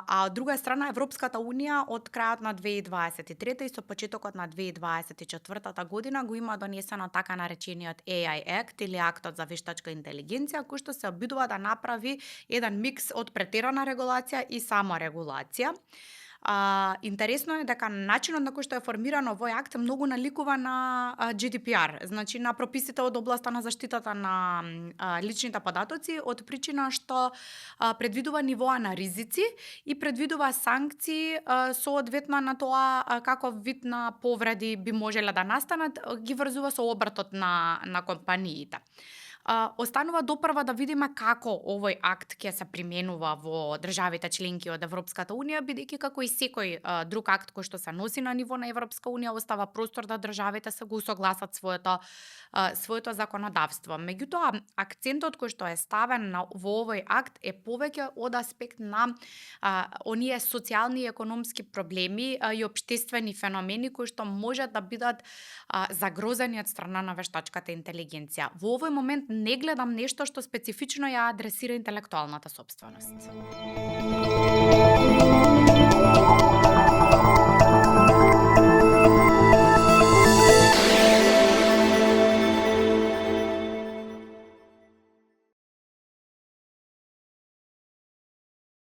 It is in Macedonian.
А од друга страна Европската унија од крајот на 2023 и со почетокот на 2024 година го има донесено така наречениот AI Act или актот за вештачка интелигенција, кој што се обидува да направи еден микс од претерана регулација и саморегулација. Интересно е дека начинот на кој што е формиран овој акт многу наликува на GDPR, значи на прописите од областа на заштитата на личните податоци, од причина што предвидува нивоа на ризици и предвидува санкции соодветно на тоа каков вид на повреди би можеле да настанат, ги врзува со обртот на компаниите. Останува допрва да видиме како овој акт ќе се применува во државите членки од Европската унија, бидејќи како и секој друг акт кој што се носи на ниво на Европска унија остава простор да државите се го усогласат своето законодавство. Меѓутоа, акцентот кој што е ставен во овој акт е повеќе од аспект на оние социјални и економски проблеми и општествени феномени кои што може да бидат загрозени од страна на вештачката интелигенција. Во овој момент не гледам нешто што специфично ја адресира интелектуалната сопственост.